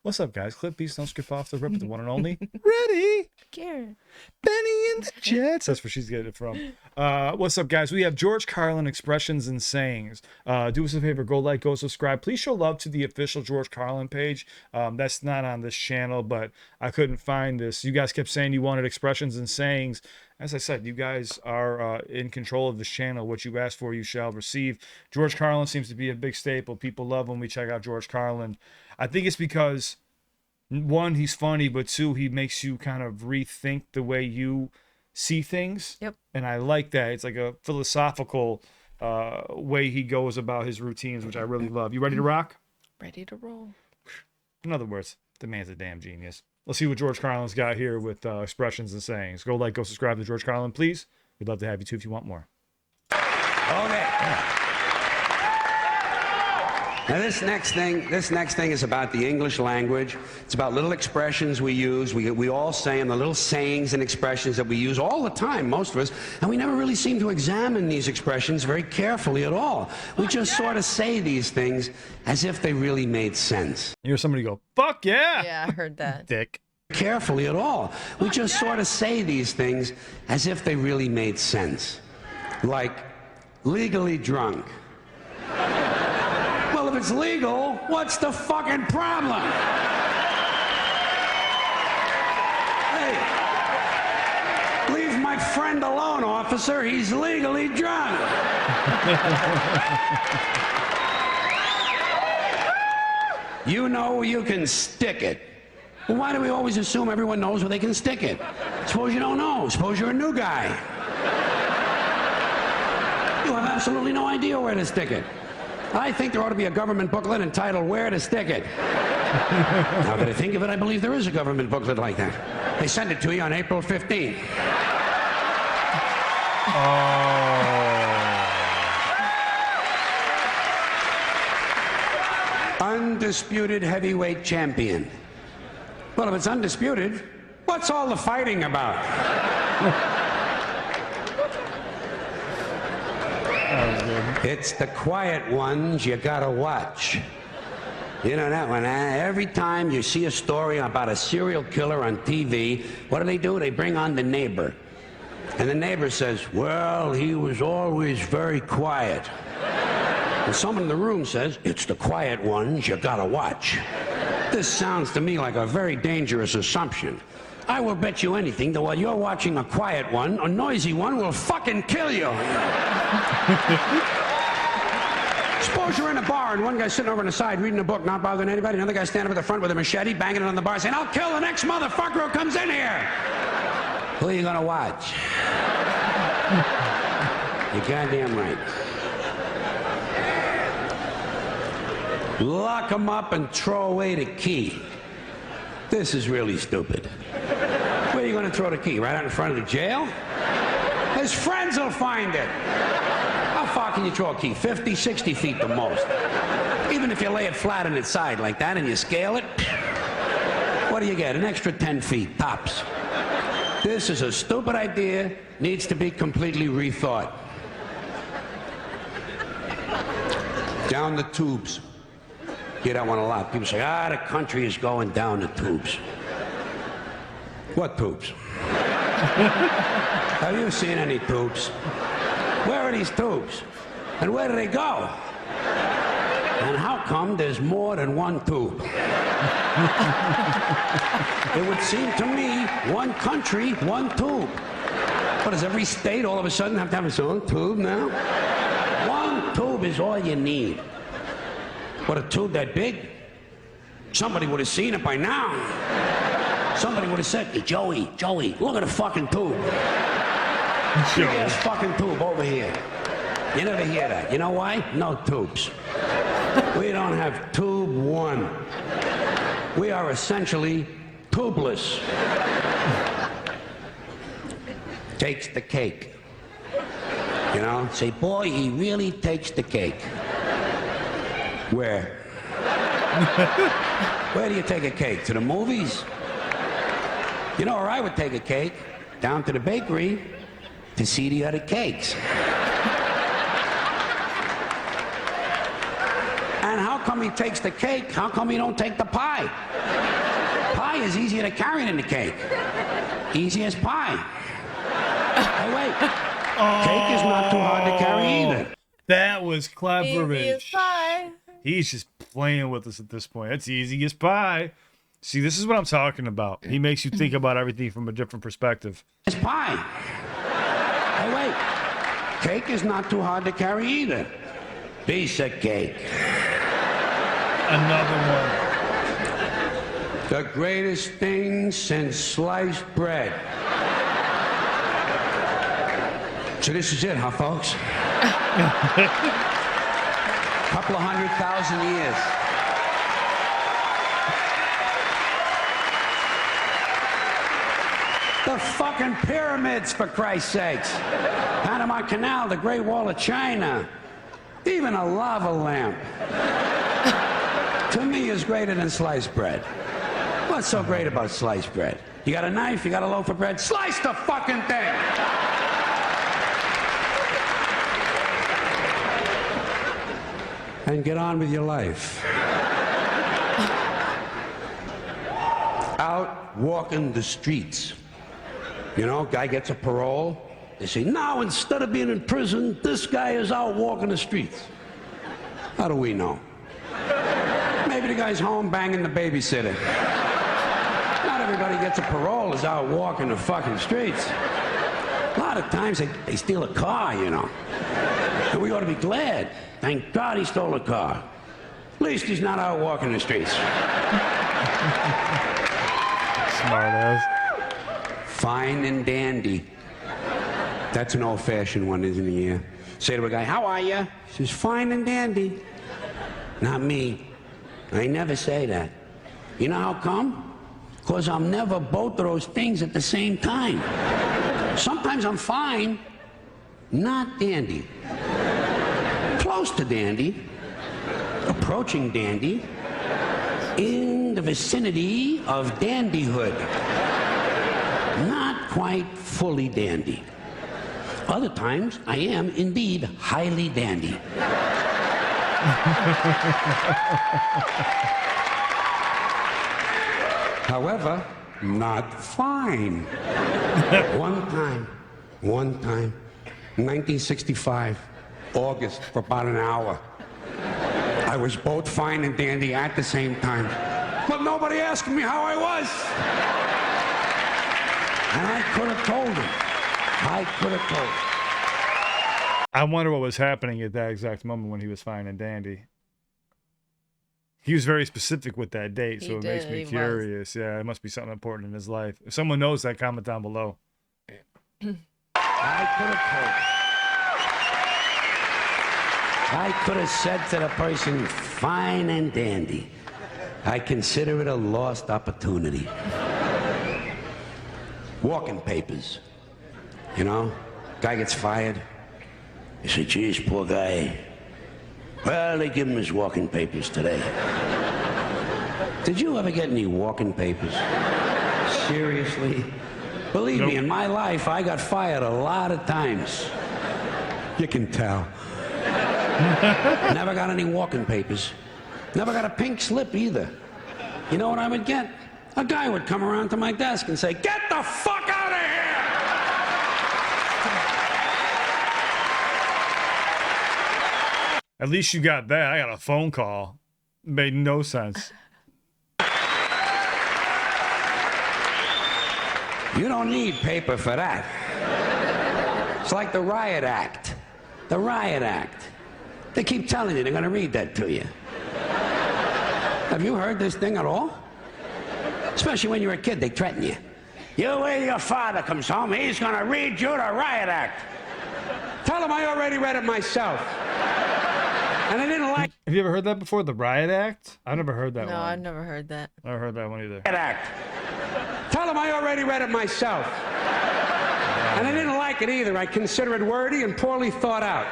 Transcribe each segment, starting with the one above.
What's up, guys? CliffBeats, don't skip off the rip, the one and only. Ready? Karen. Benny and the Jets. That's where she's getting it from. What's up, guys? We have George Carlin expressions and sayings. Do us a favor, go like, go subscribe. Please show love to the official George Carlin page. That's not on this channel, but I couldn't find this. You guys kept saying you wanted expressions and sayings. As I said, you guys are in control of this channel. What you ask for, you shall receive. George Carlin seems to be a big staple. People love when we check out George Carlin. I think it's because, one, he's funny, but two, he makes you kind of rethink the way you see things. Yep. And I like that. It's like a philosophical way he goes about his routines, which I really love. You ready to rock? Ready to roll. In other words, the man's a damn genius. Let's see what George Carlin's got here with expressions and sayings. Go like, go subscribe to George Carlin, please. We'd love to have you too if you want more. Okay. Now this next thing is about the English language. It's about little expressions we use. We all say them, the little sayings and expressions that we use all the time, most of us, and we never really seem to examine these expressions very carefully at all. We just sort of say these things as if they really made sense. You hear somebody go, fuck yeah! Yeah, I heard that. Dick. Carefully at all. We just sort of say these things as if they really made sense. Like, legally drunk. Well, if it's legal, what's the fucking problem? Hey, leave my friend alone, officer. He's legally drunk. You know you can stick it. Well, why do we always assume everyone knows where they can stick it? Suppose you don't know. Suppose you're a new guy. You have absolutely no idea where to stick it. I think there ought to be a government booklet entitled Where to Stick It. Now that I think of it, I believe there is a government booklet like that. They send it to you on April 15th. Undisputed heavyweight champion. Well, if it's undisputed, what's all the fighting about? It's the quiet ones you gotta watch. You know that one, eh? Every time you see a story about a serial killer on TV, what do? They bring on the neighbor. And the neighbor says, well, he was always very quiet. And someone in the room says, it's the quiet ones you gotta watch. This sounds to me like a very dangerous assumption. I will bet you anything that while you're watching a quiet one, a noisy one will fucking kill you. Suppose you're in a bar and one guy's sitting over on the side reading a book, not bothering anybody. Another guy standing up at the front with a machete, banging it on the bar, saying, I'll kill the next motherfucker who comes in here. Who are you gonna watch? You're goddamn right. Lock him up and throw away the key. This is really stupid. Where are you going to throw the key? Right out in front of the jail? His friends will find it. How far can you throw a key? 50, 60 feet the most. Even if you lay it flat on its side like that and you scale it, what do you get? An extra 10 feet, tops. This is a stupid idea, needs to be completely rethought. Down the tubes. Hear that one a lot. People say, the country is going down the tubes. What tubes? Have you seen any tubes? Where are these tubes? And where do they go? And how come there's more than one tube? It would seem to me, one country, one tube. What, does every state all of a sudden have to have its own tube now? One tube is all you need. What, a tube that big? Somebody would have seen it by now. Somebody would have said, hey, Joey, look at the fucking tube. Big ass fucking tube over here. You never hear that. You know why? No tubes. We don't have tube one. We are essentially tubeless. Takes the cake. You know, say, boy, he really takes the cake. Where? Where do you take a cake? To the movies? You know where I would take a cake? Down to the bakery to see the other cakes. And how come he takes the cake? How come he don't take the pie? Pie is easier to carry than the cake. Easy as pie. Hey, wait. Cake is not too hard to carry either. That was clever. Easy as pie. He's just playing with us at this point. It's easy as pie. See, this is what I'm talking about. He makes you think about everything from a different perspective. It's pie. Hey, wait. Cake is not too hard to carry either. Piece of cake. Another one. The greatest thing since sliced bread. So this is it, huh, folks? Couple of 100,000 years. The fucking pyramids, for Christ's sakes. Panama Canal, the Great Wall of China. Even a lava lamp. To me, is greater than sliced bread. What's so great about sliced bread? You got a knife, you got a loaf of bread, slice the fucking thing! And get on with your life. Out walking the streets. You know, guy gets a parole. They say, now instead of being in prison, this guy is out walking the streets. How do we know? Maybe the guy's home banging the babysitter. Not everybody gets a parole is out walking the fucking streets. A lot of times they steal a car, you know. And we ought to be glad. Thank God he stole a car. At least he's not out walking the streets. Smart ass. Fine and dandy. That's an old-fashioned one, isn't it? Yeah. Say to a guy, how are you? He says, fine and dandy. Not me. I never say that. You know how come? Because I'm never both of those things at the same time. Sometimes I'm fine, not dandy. Close to dandy, approaching dandy, in the vicinity of dandyhood. Not quite fully dandy. Other times, I am indeed highly dandy. However, not fine. One time, 1965, August, for about an hour. I was both fine and dandy at the same time. But nobody asked me how I was. And I could have told him. I wonder what was happening at that exact moment when he was fine and dandy. He was very specific with that date, so it makes me curious. Yeah, it must be something important in his life. If someone knows that, comment down below. I could have said to the person, fine and dandy. I consider it a lost opportunity. Walking papers. You know, guy gets fired. You say, geez, poor guy. Well, they give him his walking papers today. Did you ever get any walking papers? Seriously? Believe me, in my life, I got fired a lot of times. You can tell. Never got any walking papers. Never got a pink slip either. You know what I would get? A guy would come around to my desk and say, get the fuck out of here! At least you got that. I got a phone call. Made no sense. You don't need paper for that. It's like the Riot Act. The Riot Act. They keep telling you they're going to read that to you. Have you heard this thing at all? Especially when you're a kid, they threaten you. You wait till your father comes home, he's going to read you the Riot Act. Tell him I already read it myself. And I didn't like Have you ever heard that before? The Riot Act? I've never heard that one. No, I've never heard that. I never heard that one either. Riot Act. Tell him I already read it myself. And I didn't like it either. I consider it wordy and poorly thought out.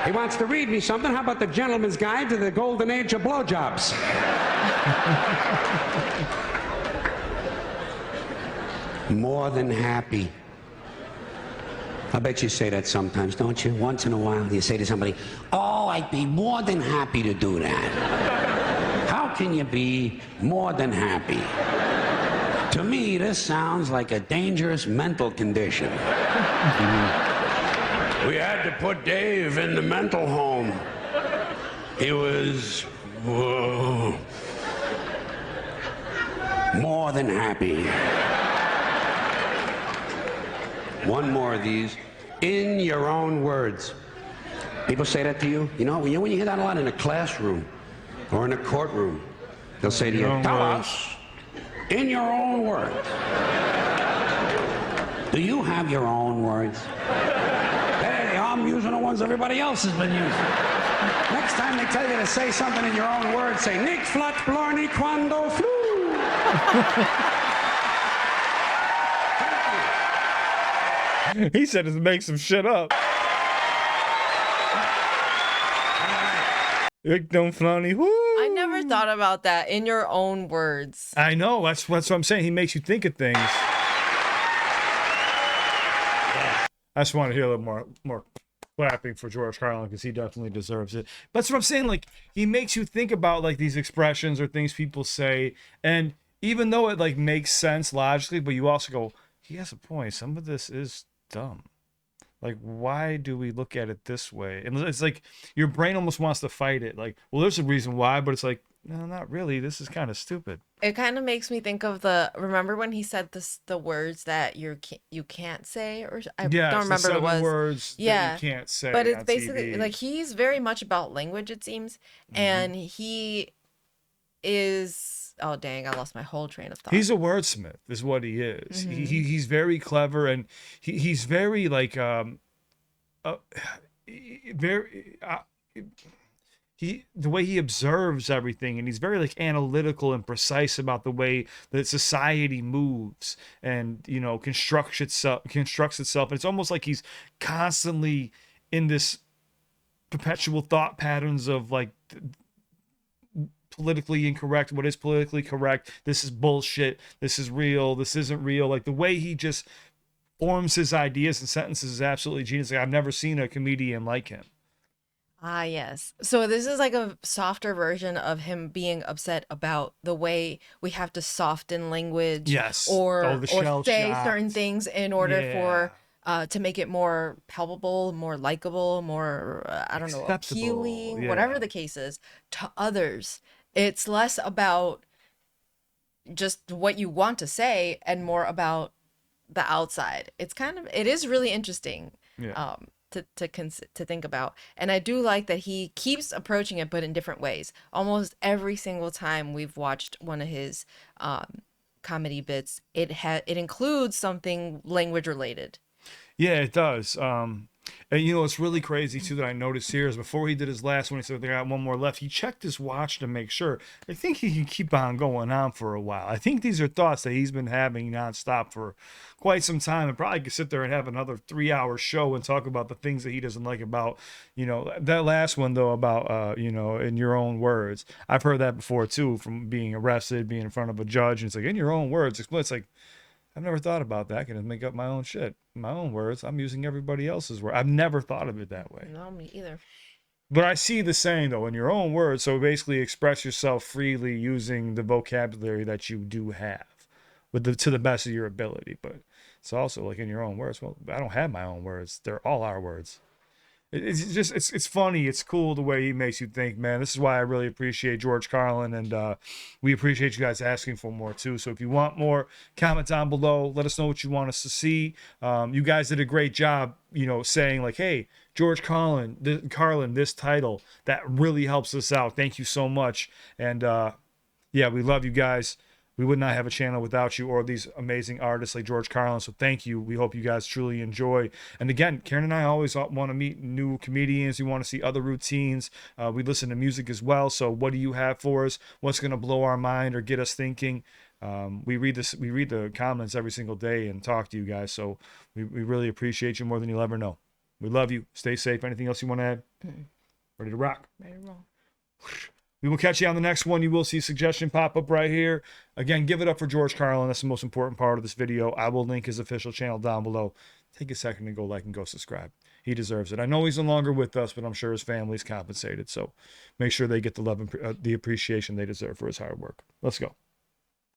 He wants to read me something. How about the Gentleman's Guide to the Golden Age of Blowjobs? More than happy. I bet you say that sometimes, don't you? Once in a while, you say to somebody, oh, I'd be more than happy to do that. How can you be more than happy? To me, this sounds like a dangerous mental condition. We had to put Dave in the mental home. He was more than happy. One more of these. In your own words. People say that to you. You know, when you hear that a lot in a classroom or in a courtroom, they'll say to you, tell us in your own words. Do you have your own words? Hey, I'm using the ones everybody else has been using. Next time they tell you to say something in your own words, say, Nick Flat Blarney Quando Flu. He said to make some shit up. Don't funny. Woo. I never thought about that. In your own words. I know. That's what I'm saying. He makes you think of things. I just want to hear a little more clapping for George Carlin because he definitely deserves it. But that's what I'm saying. Like, he makes you think about like these expressions or things people say, and even though it like makes sense logically, but you also go, he has a point. Some of this is dumb. Like, why do we look at it this way? And it's like your brain almost wants to fight it. Like, well, there's a reason why, but it's like, no, not really. This is kind of stupid. It kind of makes me think of remember when he said the words that you can't say, or I don't remember what it was. Words that you can't say. But it's on basically TV. like he's very much about language, it seems, and he is. Oh dang! I lost my whole train of thought. He's a wordsmith, is what he is. He's very clever, and he's very like the way he observes everything, and he's very like analytical and precise about the way that society moves and constructs itself. And it's almost like he's constantly in this perpetual thought patterns of like politically incorrect, what is politically correct, this is bullshit, this is real, this isn't real. Like the way he just forms his ideas and sentences is absolutely genius. Like, I've never seen a comedian like him. Ah, yes. So this is like a softer version of him being upset about the way we have to soften language, Yes. or say shot. certain things in order for to make it more palpable, more likable, more I don't know, Acceptable. appealing, Yeah. whatever the case is to others. It's less about just what you want to say and more about the outside. It is really interesting. Yeah. To think about, and I do like that he keeps approaching it, but in different ways. Almost every single time we've watched one of his comedy bits, it includes something language related. Yeah, it does. And it's really crazy too that I noticed here is before he did his last one, he said they got one more left. He checked his watch to make sure. I think he can keep on going on for a while. I think these are thoughts that he's been having nonstop for quite some time, and probably could sit there and have another 3-hour show and talk about the things that he doesn't like about, that last one though about, in your own words. I've heard that before too, from being arrested, being in front of a judge, and it's like, in your own words. It's like, I've never thought about that. I can make up my own shit, my own words. I'm using everybody else's words. I've never thought of it that way. No, me either. But I see the saying though, in your own words. So basically, express yourself freely using the vocabulary that you do have, to the best of your ability. But it's also like in your own words. Well, I don't have my own words. They're all our words. It's just it's funny. It's cool the way he makes you think, man. This is why I really appreciate George Carlin, and we appreciate you guys asking for more too. So if you want more, comment down below. Let us know what you want us to see. You guys did a great job, saying like, hey, George Carlin, this title, that really helps us out. Thank you so much. And yeah, we love you guys. We would not have a channel without you or these amazing artists like George Carlin. So thank you. We hope you guys truly enjoy. And again, Karen and I always want to meet new comedians. We want to see other routines. We listen to music as well. So what do you have for us? What's going to blow our mind or get us thinking? We read the comments every single day and talk to you guys. So we really appreciate you more than you'll ever know. We love you. Stay safe. Anything else you want to add? Ready to rock? Ready to roll. We will catch you on the next one. You will see a suggestion pop up right here. Again, give it up for George Carlin. That's the most important part of this video. I will link his official channel down below. Take a second to go like and go subscribe. He deserves it. I know he's no longer with us, but I'm sure his family's compensated. So make sure they get the love and the appreciation they deserve for his hard work. Let's go.